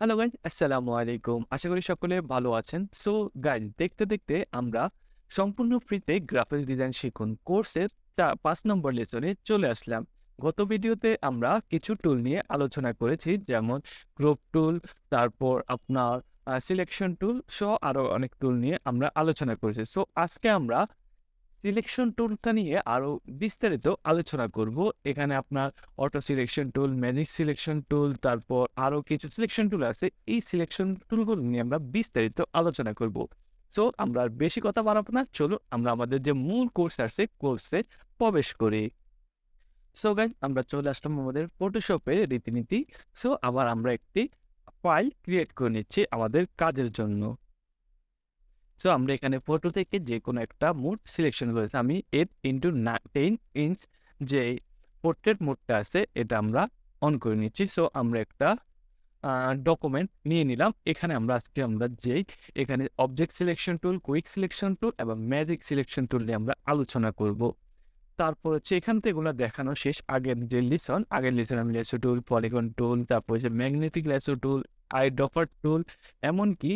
Hello guys, আসসালামু আলাইকুম। আশা করি সকলে ভালো আছেন। সো গাইজ, দেখতে দেখতে আমরা সম্পূর্ণ ফ্রিতে গ্রাফিক ডিজাইন শিখুন কোর্সের ৫ নম্বর লেসনে চলে আসলাম। গত ভিডিওতে আমরা কিছু টুল নিয়ে আলোচনা করেছি, যেমন গ্রুপ টুল, তারপর আপনার সিলেকশন টুল সহ আরো অনেক টুল নিয়ে আমরা আলোচনা করেছি। সো আজকে আমরা সিলেকশন টুলটা নিয়ে আরো বিস্তারিত আলোচনা করব। এখানে আপনার auto selection tool, magic selection tool, তারপর আরো কিছু সিলেকশন টুল আছে। এই সিলেকশন টুলগুলো নিয়ে আমরা বিস্তারিত আলোচনা করব। সো আমরা আর বেশি কথা বাড়াবো না। চলো আমরা আমাদের যে মূল কোর্স আছে, কোর্সে প্রবেশ করি। সো গাইস, আমরা চলে আসলাম আমাদের ফটোশপে রীতিনীতি। সো আবার আমরা একটি ফাইল ক্রিয়েট করে নিচ্ছি আমাদের কাজের জন্য। সো আমরা এখানে ফটো থেকে যেকোনো একটা মোড সিলেকশন করেছি। আমি 8x10 ইঞ্চ যে পোর্ট্রেট মোডটা আছে এটা আমরা অন করে নিচ্ছি। সো আমরা একটা ডকুমেন্ট নিয়ে নিলাম। এখানে আজকে আমরা যেই এখানে object selection tool, quick selection tool এবং ম্যাজিক সিলেকশন টুল নিয়ে আমরা আলোচনা করব। তারপর হচ্ছে এখান থেকে এগুলা দেখানো শেষ। আগের লিসন আমি লেসো টুল, পলিগন টুল, তারপর হচ্ছে ম্যাগনেটিক লেসো টুল, আইড্রপার টুল, এমনকি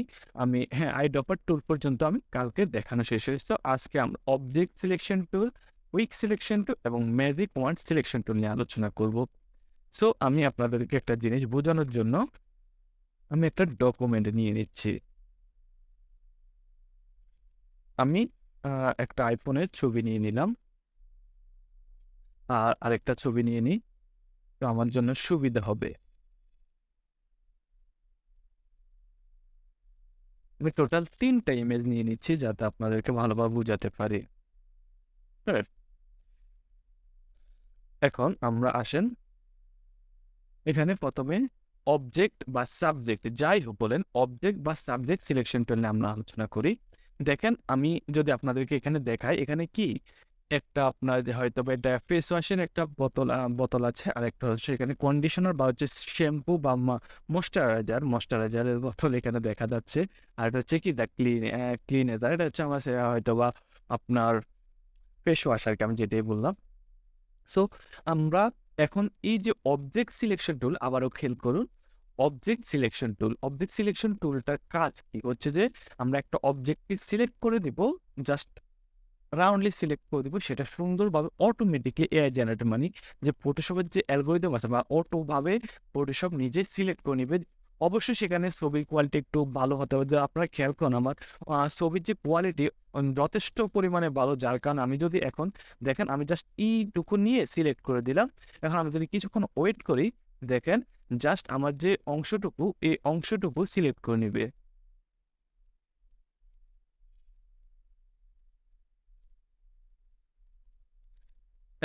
আইড্রপার টুল পর্যন্ত আমি কালকে দেখানো শেষ হয়েছে। তো আজকে আমরা object selection tool, quick selection tool এবং ম্যাজিক ওয়ান্ড সিলেকশন টুল নিয়ে আলোচনা করব। সো আমি আপনাদেরকে একটা জিনিস বোঝানোর জন্য আমি একটা ডকুমেন্ট নিয়ে নিচ্ছি। আমি একটা আইফোনের ছবি নিয়ে নিলাম। আর আরেকটা ছবি নিয়ে নিই, তো আমার জন্য সুবিধা হবে। আমি টোটাল ৩ টা ইমেজ নিয়ে নিচ্ছি যাতে আপনাদেরকে ভালোভাবে বুঝাতে পারি। রাইট? এখন আমরা আসেন এখানে ১ম এ অবজেক্ট বা সাবজেক্ট যাই হোক বলেন, অবজেক্ট বা সাবজেক্ট সিলেকশন টুল নিয়ে আমরা আলোচনা করি। দেখেন আমি যদি আপনাদেরকে এখানে দেখাই, এখানে কি একটা আপনার যে হয়তোবা এটা ফেস ওয়াশের একটা বোতল আছে। আরেকটা হচ্ছে এখানে কন্ডিশনার বা হচ্ছে শ্যাম্পু বা ময়েশ্চারাইজারের বোতল এখানে দেখা যাচ্ছে। আর এটা হচ্ছে কি দ্য ক্লিনেজার। এটা হচ্ছে আমার হয়তোবা আপনার ফেস ওয়াশ আরকি, আমি যেটাই বললাম। সো আমরা এখন এই যে অবজেক্ট সিলেকশন টুল, আবারও খেয়াল করুন, অবজেক্ট সিলেকশন টুলটার কাজ কি হচ্ছে যে আমরা একটা অবজেক্টকে সিলেক্ট করে দিব, জাস্ট রাউন্ডলি সিলেক্ট করে দিব, সেটা সুন্দরভাবে অটোমেটিক্যালি এআই জেনারেটর, মানে যে ফটোশপের যে অ্যালগরিদম আছে বা অটোভাবে ফটোশপ নিজে সিলেক্ট করে নিবে। অবশ্যই সেখানে ছবির কোয়ালিটি একটু ভালো হতে হবে। যে আপনারা খেয়াল করুন, আমার ছবির যে কোয়ালিটি যথেষ্ট পরিমাণে ভালো, যার কারণে আমি যদি এখন দেখেন আমি জাস্ট এইটুকু নিয়ে সিলেক্ট করে দিলাম। এখন আমি যদি কিছুক্ষণ ওয়েট করি, দেখেন জাস্ট আমার যে অংশটুকু, এই অংশটুকু সিলেক্ট করে নিবে।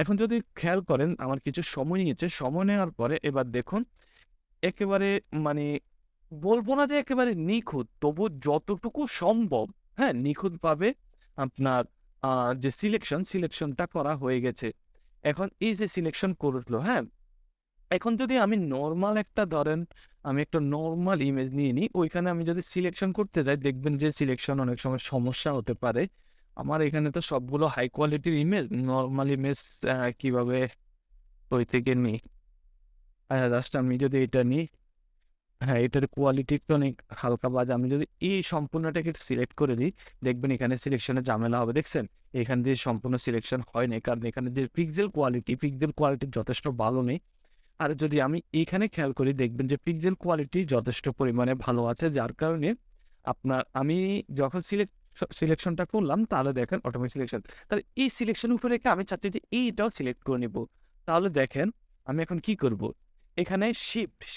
এখন যদি খেয়াল করেন আমার কিছু সময় নিয়েছে। সময় নেওয়ার পরে এবার দেখুন একেবারে, মানে বলব না যে একেবারে নিখুঁত, তবু যতটুকু সম্ভব, হ্যাঁ? নিখুঁতভাবে আপনার আ যে সিলেকশনটা করা হয়ে গেছে। এখন এই যে সিলেকশন করলো, হ্যাঁ? এখন যদি আমি নরমাল একটা ধরেন, আমি একটা নরমাল ইমেজ নিয়ে নিই, ওইখানে আমি যদি সিলেকশন করতে যাই, দেখবেন যে সিলেকশন অনেক সময় সমস্যা হতে পারে। আমার এখানে তো সবগুলো হাই কোয়ালিটির ইমেজ, নরমাল ইমেজ কিভাবে ওই থেকে নিই? জাস্ট আমি যদি এটা নিই, হ্যাঁ, এটার কোয়ালিটি একটু অনেক হালকা বাজে। আমি যদি এই সম্পূর্ণটাকে একটু সিলেক্ট করে দিই, দেখবেন এখানে সিলেকশনে ঝামেলা হবে। দেখছেন? এখান দিয়ে সম্পূর্ণ সিলেকশন হয় নাই। কারণ এখানে যে পিক্সেল কোয়ালিটি যথেষ্ট ভালো নেই। আর যদি আমি এইখানে খেয়াল করি, দেখবেন যে পিক্সেল কোয়ালিটি যথেষ্ট পরিমাণে ভালো আছে। যার কারণে আমি যখন সিলেকশনটা করলাম, তাহলে দেখেন অটোমেটিক সিলেকশন। তাহলে এই সিলেকশনের উপরে রেখে আমি চাচ্ছি যে এইটাও সিলেক্ট করে নিব। তাহলে দেখেন আমি এখন কি করব? এখানে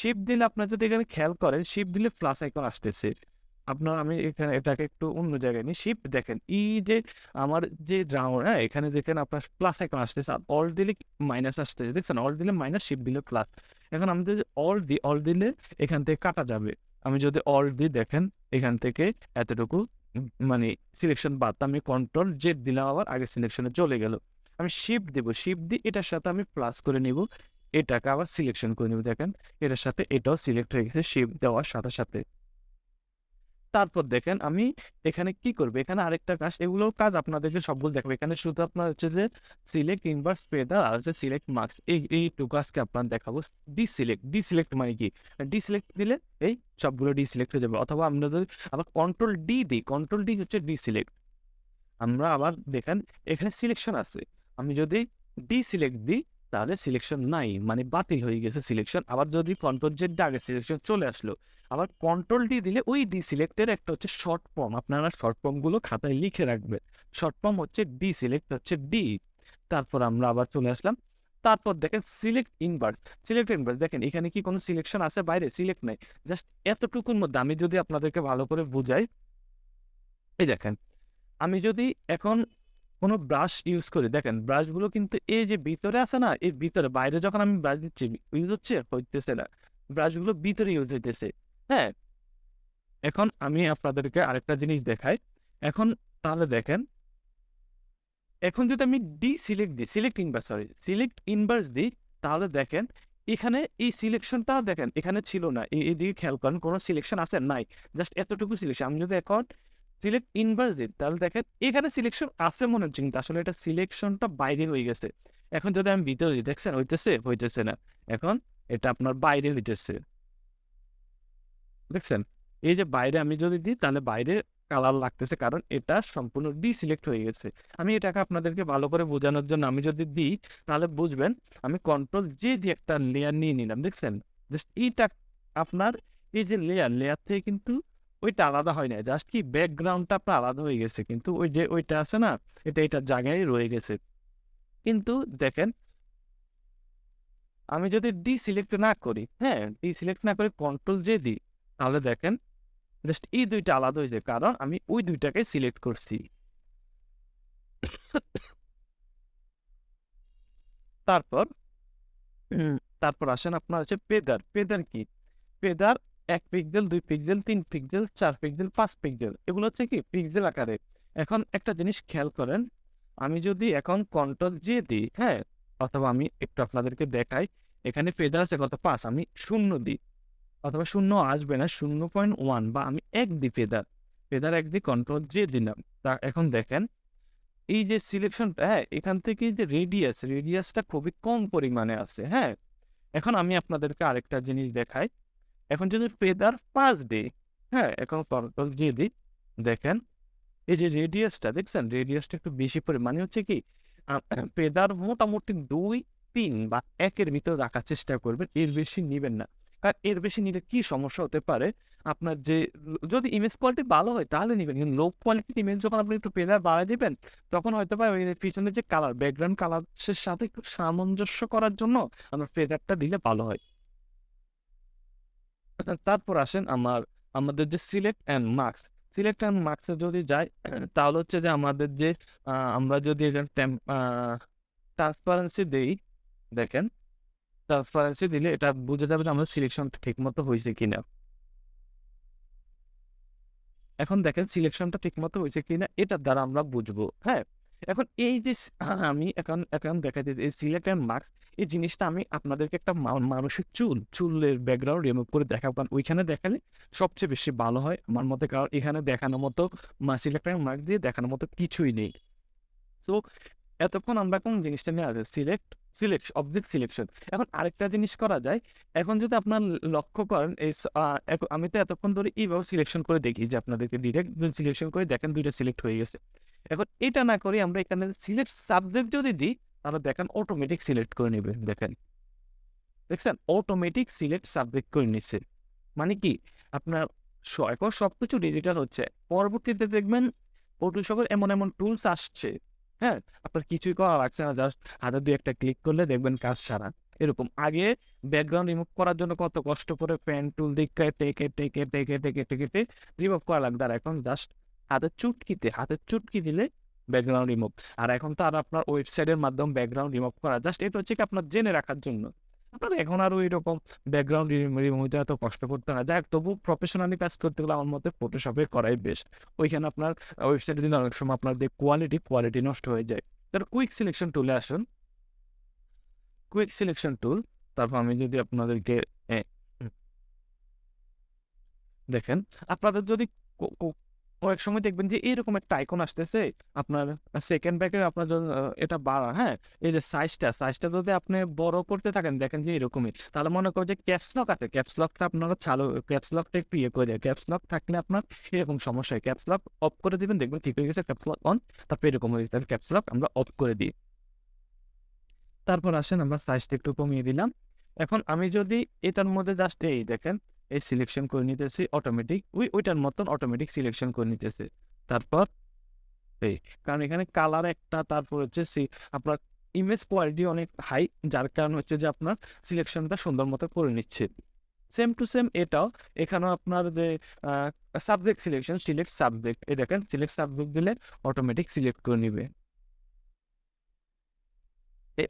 শিফট দিলে, আপনার যদি এখানে খেয়াল করেন, শিফট দিলে প্লাস আইকন আসতেছে। আমি এখানে এটাকে একটু অন্য জায়গায় নিই। শিফট দেখেন, এই যে আমার যে হ্যাঁ? এখানে দেখেন আপনার প্লাস আইকন আসতেছে। আর অল্ট দিলে মাইনাস আসতেছে। দেখছেন? অল্ট দিলে মাইনাস, শিফট দিলে প্লাস। এখন আমি যদি অল্ট দিলে এখান থেকে কাটা যাবে। আমি যদি অল্ট দিই, দেখেন এখান থেকে এতটুকু মানে সিলেকশন বাদ। আমি কন্ট্রোল জেড দিলাম, আবার আগের সিলেকশনে চলে গেল। আমি শিফট দিব। শিফট দিয়ে এটার সাথে আমি প্লাস করে নিব। এটাকে আবার সিলেকশন করে নিব। দেখেন এটার সাথে এটাও সিলেক্ট হয়ে গেছে শিফট দেওয়ার সাথে, সাথে। তারপর দেখেন আমি এখানে কি করব? এখানে আরেকটা কাজ, এগুলোর কাজ আপনাদেরকে সবগুলো দেখাবো। এখানে শুধু আপনার হচ্ছে যে সিলেক্ট, ইনভার্স, ফেদার আর হচ্ছে সিলেক্ট মার্কস এইটুকু আজকে আপনার দেখাবো। ডিসিলেক্ট মানে কি? ডিসিলেক্ট দিলে এই সবগুলো ডিসিলেক্ট হয়ে যাবে। অথবা আমরা যদি আবার কন্ট্রোল ডি দিই, কন্ট্রোল ডি হচ্ছে ডিসিলেক্ট। আমরা আবার দেখেন এখানে সিলেকশন আছে। আমি যদি ডিসিলেক্ট দিই তাহলে সিলেকশন নাই, মানে বাতিল হয়ে গেছে সিলেকশন। আবার যদি কন্ট্রোল জেড দিয়ে আগে সিলেকশন চলে আসলো। আবার কন্ট্রোল ডি দিলে ওই ডিসিলেক্টের একটা হচ্ছে শর্ট ফর্ম, আপনারা শর্ট ফর্মগুলো খাতায় লিখে রাখবেন। শর্ট ফর্ম হচ্ছে ডিসিলেক্ট হচ্ছে ডি। তারপর আমরা আবার চলে আসলাম। তারপর দেখেন সিলেক্ট ইনভার্স দেখেন এখানে কি কোনো সিলেকশন আছে? বাইরে সিলেক্ট নাই। জাস্ট এতটুকুর মধ্যে আমি যদি আপনাদেরকে ভালো করে বুঝাই, এই দেখেন আমি যদি এখন কোনো ব্রাশ ইউজ করি, দেখেন ব্রাশগুলো কিন্তু এই যে ভিতরে আছে না, এই ভিতরে, বাইরে যখন আমি ব্রাশ দিচ্ছি ইউজ হইতেছে না। ব্রাশগুলো ভিতরে ইউজ হইতেছে। হ্যাঁ? এখন আমি আপনাদেরকে আরেকটা জিনিস দেখাই। এখন তাহলে দেখেন, এখন যদি আমি সিলেক্ট ইনভার্স দিই, তাহলে দেখেন এখানে এই সিলেকশনটা দেখেন এখানে ছিল না। এদিকে খেয়াল করেন কোনো সিলেকশন আছে? নাই। জাস্ট এতটুকু সিলেকশন। আমি যদি এখন সিলেক্ট ইনভার্স দিই তাহলে দেখেন এখানে সিলেকশন আছে মনে হচ্ছে, কিন্তু আসলে এটা সিলেকশনটা বাইরে হয়ে গেছে। এখন যদি আমি ভিতরে দিই, দেখছেন হইতেছে? হইতেছে না। এখন এটা আপনার বাইরে হইতেছে। দেখছেন? এই যে বাইরে আমি যদি দিই তাহলে বাইরে কালার লাগতেছে, কারণ এটা সম্পূর্ণ ডিসিলেক্ট হয়ে গেছে। আমি এটাকে আপনাদেরকে ভালো করে বোঝানোর জন্য আমি যদি দিই তাহলে বুঝবেন। আমি কন্ট্রোল জে দিয়ে একটা লেয়ার নিয়ে নিলাম, দেখছেন? জাস্ট এইটা আপনার এই যে লেয়ার থেকে কিন্তু ওইটা আলাদা হয় নাই। জাস্ট কি ব্যাকগ্রাউন্ডটা আপনার আলাদা হয়ে গেছে। কিন্তু ওই যে ওইটা আছে না, এটা এটার জায়গায় রয়ে গেছে। কিন্তু দেখেন আমি যদি ডিসিলেক্ট না করি, হ্যাঁ? ডিসিলেক্ট না করে কন্ট্রোল জে দিই, তাহলে দেখেন জাস্ট এই ২ টা আলাদা হয়ে যায়। কারণ আমি ওই ২ টাকে সিলেক্ট করছি। তারপর তারপর আসেন আপনার হচ্ছে পেদার। পেদার কি? Pedar ১ pixel, ২ pixel, ৩ pixel, ৪ pixel, ৫ pixel. এগুলো হচ্ছে কি পিক্সেল আকারে। এখন একটা জিনিস খেয়াল করেন, আমি যদি এখন কন্ট্রোল জে দিই, হ্যাঁ? অথবা আমি একটু আপনাদেরকে দেখাই। এখানে পেদার আছে কত? ৫। আমি ০ দিই, অথবা ০ আসবে না, ০.১ বা আমি ১ দিই পেদার। পেদার ১ দিই, কন্ট্রোল জে দিলাম। এখন দেখেন এই যে সিলেকশনটা, হ্যাঁ? এখান থেকে যে রেডিয়াসটা খুবই কম পরিমাণে আছে, হ্যাঁ? এখন আমি আপনাদেরকে আরেকটা জিনিস দেখাই। এখন যদি ফেদার ৫ দিই, হ্যাঁ? এখন কন্ট্রোল জি দিই, দেখেন এই যে রেডিয়াসটা দেখছেন? রেডিয়াসটা একটু বেশি মানে হচ্ছে কি আ ফেদার মোটামুটি ২, ৩ বা ১ এর ভিতর রাখার চেষ্টা করবেন। এর বেশি নিবেন না। কারণ এর বেশি নিলে কি সমস্যা হতে পারে? আপনার যে যদি ইমেজ কোয়ালিটি ভালো হয় তাহলে নিবেন। কিন্তু লো কোয়ালিটির ইমেজ যখন আপনি একটু ফেদার বাড়ায় দিবেন, তখন হয়তোবা ওই পিছনে যে কালার, ব্যাকগ্রাউন্ড কালারসের সাথে একটু সামঞ্জস্য করার জন্য আপনার ফেদারটা দিলে ভালো হয়। তারপর আসেন আমাদের যে সিলেক্ট অ্যান্ড মার্কস এ যদি যাই তাহলে হচ্ছে যে আমাদের যে আমরা যদি এখানে ট্রান্সপারেন্সি দেই, দেখেন ট্রান্সপারেন্সি দিলে এটা বুঝা যাবে যে আমাদের সিলেকশনটা ঠিকমতো হইছে কিনা। এখন দেখেন সিলেকশনটা ঠিকমতো হয়েছে কিনা এটার দ্বারা আমরা বুঝবো। হ্যাঁ? এখন এই যে আমি এখন দেখাইতেছি এই সিলেক্ট অ্যান্ড মার্কস, এই জিনিসটা আমি আপনাদেরকে একটা মানুষের চুলের ব্যাকগ্রাউন্ড রিমুভ করে দেখাবো। কারণ ওইখানে দেখালে সবচেয়ে বেশি ভালো হয় আমার মতে। কারণ এখানে দেখানোর মতো সিলেক্ট অ্যান্ড মার্কস দিয়ে দেখানোর মতো কিছুই নেই। সো এতক্ষণ আমরা কোন জিনিসটা নিয়ে আছি? Object selection. এখন আরেকটা জিনিস করা যায়। এখন যদি আপনার লক্ষ্য করেন এই স আ এখ আমি তো এতক্ষণ ধরে এইভাবে সিলেকশন করে দেখি যে আপনাদেরকে ডিরেক্ট সিলেকশন করে দেখেন ২ টা সিলেক্ট হয়ে গেছে। এখন এটা না করে আমরা এখানে সিলেক্ট সাবজেক্ট যদি দিই, তাহলে দেখেন অটোমেটিক সিলেক্ট করে নিবে। দেখেন, দেখছেন? অটোমেটিক সিলেক্ট সাবজেক্ট করে নিচ্ছে। মানে কি? আপনার এখন সবকিছু ডিজিটাল হচ্ছে। পরবর্তীতে দেখবেন ফটোশপের এমন টুলস আসছে, হ্যাঁ? আপনার কিছুই করা লাগছে না। জাস্ট হাতে ২ একটা ক্লিক করলে দেখবেন কাজ সারা। এরকম। আগে ব্যাকগ্রাউন্ড রিমুভ করার জন্য কত কষ্ট করে পেন টুল দিয়ে কেটে রিমুভ করা লাগতো। আর এখন জাস্ট হাতের চুটকি দিলে ব্যাকগ্রাউন্ড রিমুভ। আর এখন তো আর আপনার ওয়েবসাইটের মাধ্যমে ব্যাকগ্রাউন্ড রিমুভ করা। জাস্ট এটা হচ্ছে কি আপনার জেনে রাখার জন্য। আপনার এখন আর ঐরকম ব্যাকগ্রাউন্ড রিমুভ হইতে এত কষ্ট করতে হয় না। যাই হোক, তবুও প্রফেশনালি কাজ করতে গেলে আমার মতে ফটোশপে করাই বেস্ট। ওইখানে আপনার ওয়েবসাইটে দিলে অনেক সময় আপনার যে কোয়ালিটি নষ্ট হয়ে যায়। তাহলে কুইক সিলেকশন টুলে আসুন। কুইক সিলেকশন টুল, তারপর আমি যদি আপনাদেরকে এ দেখেন, আপনাদের যদি কো কো কয়েক সময় দেখবেন যে এরকম একটা আইকন আসতেছে, আপনার সেকেন্ড ব্র্যাকেট আপনার এটা বাড়া, হ্যাঁ? এই যে সাইজটা যদি আপনি বড় করতে থাকেন দেখেন যে এরকমই। তাহলে মনে করেন যে ক্যাপস লক আছে, ক্যাপস লকটা আপনারা ক্যাপস লকটা একটু ইয়ে করে দেন। ক্যাপস লক থাকলে আপনার এরকম সমস্যা হয়। ক্যাপস লক অফ করে দিবেন, দেখবেন ঠিক হয়ে গেছে ক্যাপস লক অন। তারপর এরকম হয়ে গেছে। ক্যাপস লক আমরা অফ করে দিই। তারপর আসেন আমরা সাইজটা একটু কমিয়ে দিলাম। এখন আমি যদি এটার মধ্যে জাস্ট এই দেখেন, এই সিলেকশন করে নিতেছি অটোমেটিক। ওইটার মতন অটোমেটিক সিলেকশন করে নিতেছে। তারপর এই, কারণ এখানে কালার একটা, তারপর হচ্ছে আপনার ইমেজ কোয়ালিটি অনেক হাই, যার কারণে হচ্ছে যে আপনার সিলেকশনটা সুন্দর মতো করে নিচ্ছে। সেম টু সেম এটাও, এখানেও আপনার যে সাবজেক্ট সিলেকশন, সিলেক্ট সাবজেক্ট, এই দেখেন সিলেক্ট সাবজেক্ট দিলে অটোমেটিক সিলেক্ট করে নিবে।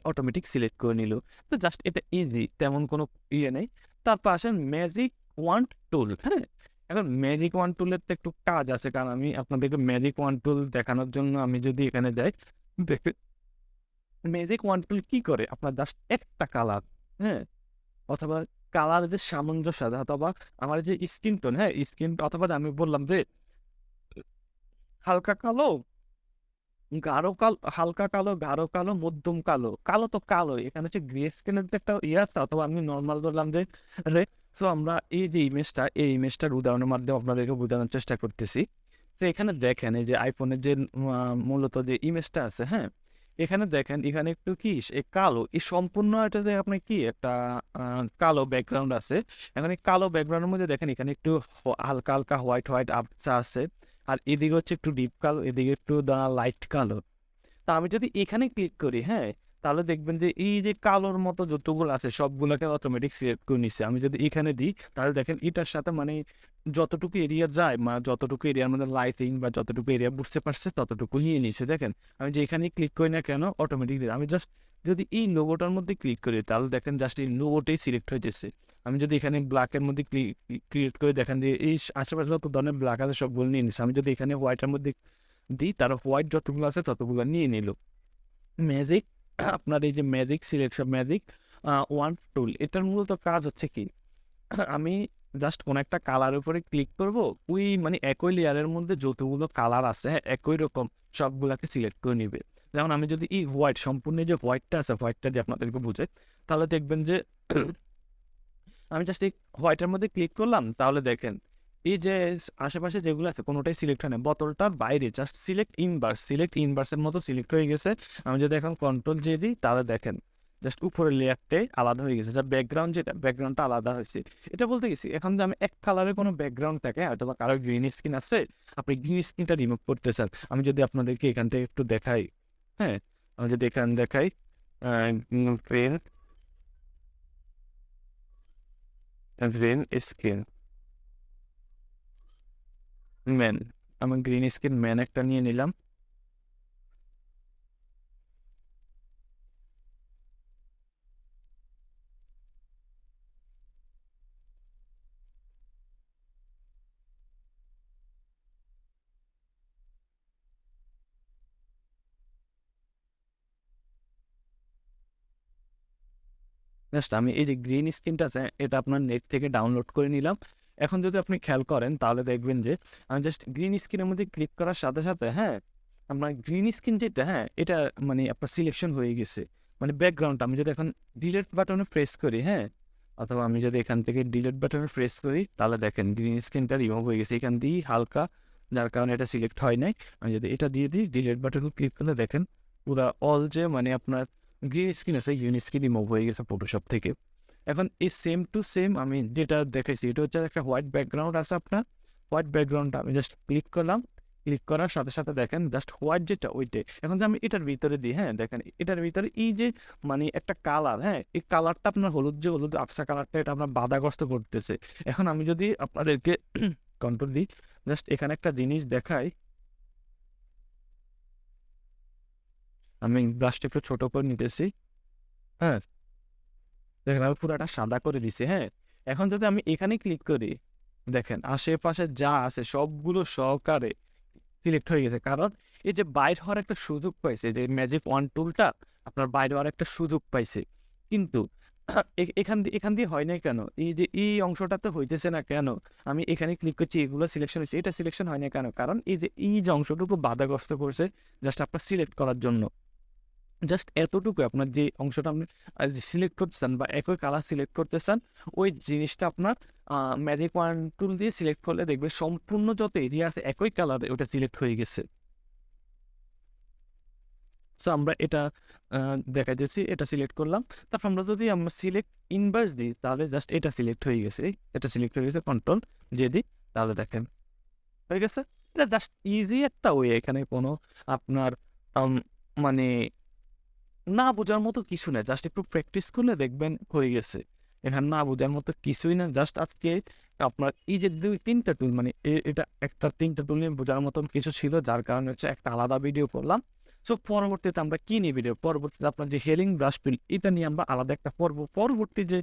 অটোমেটিক সিলেক্ট করে নিল। তো জাস্ট এটা ইজি, তেমন কোনো ইয়ে নেই। তারপর আসেন ম্যাজিক ওয়ান্ড টুল, হ্যাঁ? এখন ম্যাজিক ওয়ান্ড টুলের তো একটু কাজ আছে, কারণ আমি আপনাদেরকে ম্যাজিক ওয়ান্ড টুল দেখানোর জন্য আমি যদি এখানে যাই, দেখে ম্যাজিক ওয়ান্ড টুল কি করে? আপনার জাস্ট একটা কালার, হ্যাঁ? অথবা কালার যে সামঞ্জস্য অথবা আমার যে স্কিন টোন, হ্যাঁ? স্কিন অথবা আমি বললাম যে হালকা কালো, হালকা কালো, গাঢ় কালো, মধ্যম কালো। কালো তো কালোই। এখানে হচ্ছে গ্রে স্কেলের যে একটা ইয়ে আছে, অথবা আমি নরমাল ধরলাম যে রেড। সো আমরা এই যে ইমেজটা, এই ইমেজটার উদাহরণের মাধ্যমে আপনাদেরকে বোঝানোর চেষ্টা করতেছি। তো এখানে দেখেন এই যে আইফোনের যে মূলত যে ইমেজটা আছে, হ্যাঁ? এখানে দেখেন, এখানে একটু কি কালো, এই সম্পূর্ণ এটা যে আপনার কি একটা কালো ব্যাকগ্রাউন্ড আছে। এখন এই কালো ব্যাকগ্রাউন্ডের মধ্যে দেখেন এখানে একটু হালকা, হালকা হোয়াইট আবছা আছে। আর এদিকে হচ্ছে একটু ডিপ কালো, এদিকে একটু লাইট কালো। তা আমি যদি এখানে ক্লিক করি, হ্যাঁ? তাহলে দেখবেন যে এই যে কালোর মতো যতগুলো আছে সবগুলোকে অটোমেটিক সিলেক্ট করে নিছে। আমি যদি এখানে দিই তাহলে দেখেন এটার সাথে মানে যতটুকু এরিয়া যায়, যতটুকু এরিয়ার মধ্যে লাইটিং বা যতটুকু এরিয়া বুঝতে পারছে ততটুকু নিয়ে নিছে। দেখেন আমি যে এখানেই ক্লিক করি না কেন অটোমেটিক, আমি জাস্ট যদি এই লোগোটার মধ্যে ক্লিক করি তাহলে দেখেন জাস্ট এই লোগোটাই সিলেক্ট হইতেছে। আমি যদি এখানে ব্ল্যাকের মধ্যে ক্লিক করে দেখেন যে এই আশেপাশে যত ধরনের ব্ল্যাক আছে সবগুলো নিয়ে নিছে। আমি যদি এখানে হোয়াইটের মধ্যে দিই তারা হোয়াইট যতগুলো আছে ততগুলো নিয়ে নিল। ম্যাজিক, আপনার এই যে ম্যাজিক সিলেকশন, ম্যাজিক ওয়ান্ড টুল, এটার মূলত কাজ হচ্ছে কি? আমি জাস্ট কোনো একটা কালারের উপরে ক্লিক করব, ওই মানে একই লেয়ারের মধ্যে যতগুলো কালার আছে, হ্যাঁ, একই রকম সবগুলাকে সিলেক্ট করে নিবে। যেমন আমি যদি এই হোয়াইট, সম্পূর্ণ যে হোয়াইটটা আছে, হোয়াইটটা দিয়ে আপনাদেরকে বুঝাই, তাহলে দেখবেন যে আমি জাস্ট এই হোয়াইটের মধ্যে ক্লিক করলাম, তাহলে দেখেন এই যে আশেপাশে যেগুলো আছে কোনোটাই সিলেক্ট হয় না। বোতলটার বাইরে জাস্ট সিলেক্ট ইনভার্সের মতো সিলেক্ট হয়ে গেছে। আমি যদি এখন কন্ট্রোল জে দিই তাহলে দেখেন জাস্ট উপরের লেয়ারটাই আলাদা হয়ে গেছে, যা ব্যাকগ্রাউন্ড, যেটা ব্যাকগ্রাউন্ডটা আলাদা হয়েছে। এটা বলতে গেছি এখন যে আমি এক কালারের কোনো ব্যাকগ্রাউন্ড থাকে, হয়তো বা কারো গ্রিন স্কিন আছে, আপনি গ্রিন স্কিনটা রিমুভ করতে চান। আমি যদি আপনাদেরকে এখান থেকে একটু দেখাই, হ্যাঁ? আমি যদি এখানে দেখাই গ্রিন গ্রিন স্কিন ম্যান, আমি গ্রিন স্কিন ম্যান একটা নিয়ে নিলাম। জাস্ট আমি এই যে গ্রিন স্ক্রিনটা আছে এটা আপনার নেট থেকে ডাউনলোড করে নিলাম। এখন যদি আপনি খেয়াল করেন তাহলে দেখবেন যে আমি জাস্ট গ্রিন স্ক্রিনের মধ্যে ক্লিক করার সাথে, সাথে, হ্যাঁ, আপনার গ্রিন স্ক্রিন যেটা, হ্যাঁ, এটা মানে আপনার সিলেকশন হয়ে গেছে। মানে ব্যাকগ্রাউন্ডটা আমি যদি এখন ডিলিট বাটনে প্রেস করি, হ্যাঁ? অথবা আমি যদি এখান থেকে ডিলিট বাটনে প্রেস করি তাহলে দেখেন গ্রিন স্ক্রিনটা রিমুভ হয়ে গেছে। এখান দিয়েই হালকা, যার কারণে এটা সিলেক্ট হয় নাই। আমি যদি এটা দিয়ে দিই ডিলিট বাটনে ক্লিক করলে দেখেন পুরা অল যে মানে আপনার গ্রিন স্ক্রিন আছে গ্রিন স্ক্রিন রিমুভ হয়ে গেছে ফটোশপ থেকে। এখন এই সেম টু সেম আমি যেটা দেখাইছি এটা হচ্ছে একটা হোয়াইট ব্যাকগ্রাউন্ড আছে আপনার। হোয়াইট ব্যাকগ্রাউন্ডটা আমি জাস্ট ক্লিক করলাম। ক্লিক করার সাথে, সাথে দেখেন জাস্ট হোয়াইট যেটা ওইটাই। এখন যে আমি এটার ভিতরে দিই, হ্যাঁ? দেখেন এটার ভিতরে এই যে মানে একটা কালার, হ্যাঁ? এই কালারটা আপনার হলুদ আবছা কালারটা এটা আপনার বাধাগ্রস্ত করতেছে। এখন আমি যদি আপনাদেরকে কন্ট্রোল দিই, জাস্ট এখানে একটা জিনিস দেখাই। আমি ব্রাশটা একটু ছোট করে নিতেছি, হ্যাঁ? দেখেন আমি পুরাটা সাদা করে দিছি, হ্যাঁ? এখন যদি আমি এখানে ক্লিক করি, দেখেন আশেপাশে যা আছে সবগুলো সহকারে সিলেক্ট হয়ে গেছে। কারণ এই যে বাইর হওয়ার একটা সুযোগ পাইছে, যে ম্যাজিক ওয়ান টুলটা আপনার বাইরে হওয়ার একটা সুযোগ পাইছে। কিন্তু এখান দিয়ে হয় নাই কেন? এই যে এই অংশটাতে হইতেছে না কেন? আমি এখানে ক্লিক করছি, এগুলো সিলেকশন হইছে। এটা সিলেকশন হয় নাই কেন? কারণ এই যে অংশটুকু বাধাগ্রস্ত করছে জাস্ট আপনার সিলেক্ট করার জন্য। জাস্ট এতটুকু আপনার যে অংশটা আপনি সিলেক্ট করতে চান বা একই কালার সিলেক্ট করতে চান, ওই জিনিসটা আপনার আ ম্যাজিক ওয়ান টুল দিয়ে সিলেক্ট করলে দেখবেন সম্পূর্ণ যত এরিয়া আছে একই কালারে ওটা সিলেক্ট হয়ে গেছে। সো আমরা এটা আ দেখাইতেছি, এটা সিলেক্ট করলাম। তারপর আমরা সিলেক্ট ইনভার্স দিই তাহলে জাস্ট এটা সিলেক্ট হয়ে গেছে। এটা সিলেক্ট হয়ে গেছে, কন্ট্রোল জে দিই তাহলে দেখেন হয়ে গেছে। এটা জাস্ট ইজি একটা ওয়ে, এখানে কোনো আপনার আম মানে না বোঝার মতো কিছু নাই। জাস্ট একটু প্র্যাকটিস করলে দেখবেন হয়ে গেছে। এখানে না বোঝার মতো কিছুই না। জাস্ট আজকে আপনার এই যে ২-৩ টা টুল মানে এটা একটা ৩ টা টুল নিয়ে বোঝার মতন কিছু ছিল, যার কারণে হচ্ছে একটা আলাদা ভিডিও করলাম। সো পরবর্তীতে আমরা কি নিয়ে ভিডিও? পরবর্তীতে আপনার যে হেলিং ব্রাশ টুল এটা নিয়ে আমরা আলাদা একটা পরবর্তী যে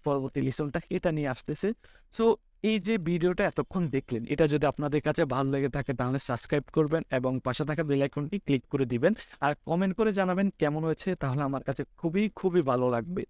পরবর্তী লিসনটা এটা নিয়ে আসতেছে। সো এই যে ভিডিওটা এতক্ষণ দেখলেন, এটা যদি আপনাদের কাছে ভালো লেগে থাকে তাহলে সাবস্ক্রাইব করবেন এবং পাশে থাকা বেল আইকনটি ক্লিক করে দিবেন। আর কমেন্ট করে জানাবেন কেমন হয়েছে, তাহলে আমার কাছে খুবই ভালো লাগবে।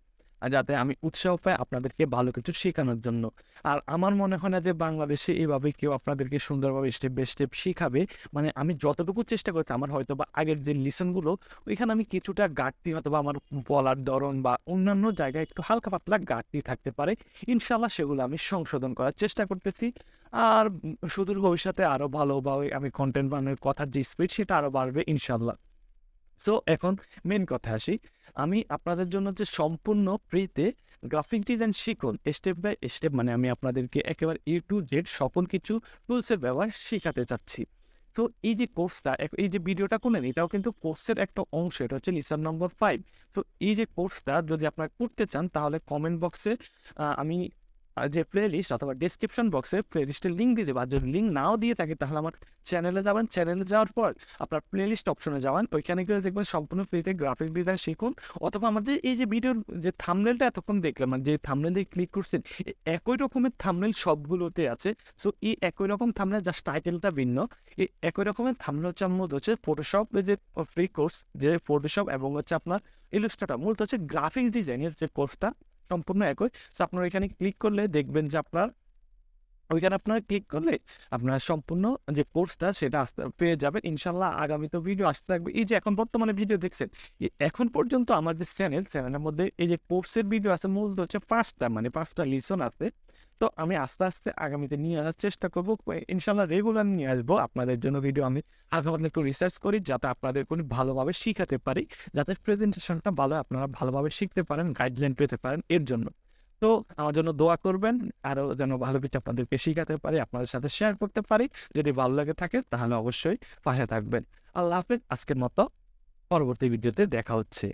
যাতে আমি উৎসাহ পাই আপনাদেরকে ভালো কিছু শেখানোর জন্য। আর আমার মনে হয় না যে বাংলাদেশে এভাবে কেউ আপনাদেরকে সুন্দরভাবে স্টেপ বাই স্টেপ শিখাবে। মানে আমি যতটুকু চেষ্টা করেছি আমার হয়তোবা আগের যে লিসনগুলো ওইখানে আমি কিছুটা ঘাটতি হয়তোবা আমার বলার ধরন বা অন্যান্য জায়গায় একটু হালকা পাতলা ঘাটতি থাকতে পারে। ইনশাআল্লাহ সেগুলো আমি সংশোধন করার চেষ্টা করতেছি। আর সুদূর ভবিষ্যতে আরো ভালোভাবে আমি কনটেন্ট বানানোর কথার যে স্পিড সেটা আরো বাড়বে ইনশাআল্লাহ। সো এখন মেইন কথায় আসি। আমি আপনাদের জন্য যে সম্পূর্ণ ফ্রিতে গ্রাফিক ডিজাইন শিখুন স্টেপ বাই স্টেপ, মানে আমি আপনাদেরকে একেবারে A to Z সকল কিছু টুলসের ব্যবহার শিখাতে চাচ্ছি। তো এই যে কোর্সটা এই যে ভিডিওটা করলেন এটাও কিন্তু কোর্সের একটা অংশ। এটা হচ্ছে লেসন নম্বর 5। তো এই যে কোর্সটা যদি আপনারা করতে চান তাহলে কমেন্ট বক্সে আমি যে প্লেলিস্ট অথবা ডেসক্রিপশন বক্সে প্লেলিস্টের লিঙ্ক দিয়ে দেবো। আর যদি লিঙ্ক নাও দিয়ে থাকে তাহলে আমার চ্যানেলে যাবেন। চ্যানেলে যাওয়ার পর আপনার প্লেলিস্ট অপশনে যাবেন। ওইখানে গেলে দেখবেন সম্পূর্ণ ফ্রিতে গ্রাফিক ডিজাইন শিখুন। অথবা আমার যে এই যে ভিডিওর যে থাম্বনেলটা এতক্ষণ দেখলাম, মানে যে থাম্বনেল দিয়ে ক্লিক করছেন একই রকমের থাম্বনেল সবগুলোতে আছে। সো এই একই রকম থাম্বনেল জাস্ট টাইটেলটা ভিন্ন। এই একই রকমের থাম্বনেল হচ্ছে আমার মধ্যে হচ্ছে ফটোশপ এর যে ফ্রি কোর্স, যে ফটোশপ এবং হচ্ছে আপনার ইলাস্ট্রেটর মূলত হচ্ছে গ্রাফিক্স ডিজাইনের যে কোর্সটা সম্পূর্ণ একই। সো আপনারা ওইখানে ক্লিক করলে দেখবেন যে ওইখানে আপনারা ক্লিক করলে আপনার সম্পূর্ণ যে কোর্সটা সেটা পেয়ে যাবেন। ইনশাআল্লাহ আগামীতে ভিডিও আসতে থাকবে। এই যে এখন বর্তমানে ভিডিও দেখছেন, এখন পর্যন্ত আমার যে চ্যানেলের মধ্যে এই যে কোর্সের ভিডিও আছে মূলত হচ্ছে ৫ টা, মানে ৫ টা লিসন আছে। তো আমি আস্তে আগামীতে নিয়ে আসার চেষ্টা করব। ইনশাআল্লাহ রেগুলার নিয়ে আসবো আপনাদের জন্য ভিডিও। আমি হালকা পাতলা একটু রিসার্চ করি যাতে আপনাদের কোনো ভালোভাবে শিখাতে পারি। যাতে প্রেজেন্টেশনটা ভালো হয়, আপনারা ভালোভাবে শিখতে পারেন, গাইডলাইন পেতে পারেন এর জন্য। তো আমার জন্য দোয়া করবেন। আরো যেন ভালো কিছু আপনাদেরকে শিখাতে পারি, আপনাদের সাথে শেয়ার করতে পারি। যদি ভালো লাগে থাকে তাহলে অবশ্যই পাশে থাকবেন। আল্লাহ হাফেজ। আজকের মতো পরবর্তী ভিডিওতে দেখা হচ্ছে।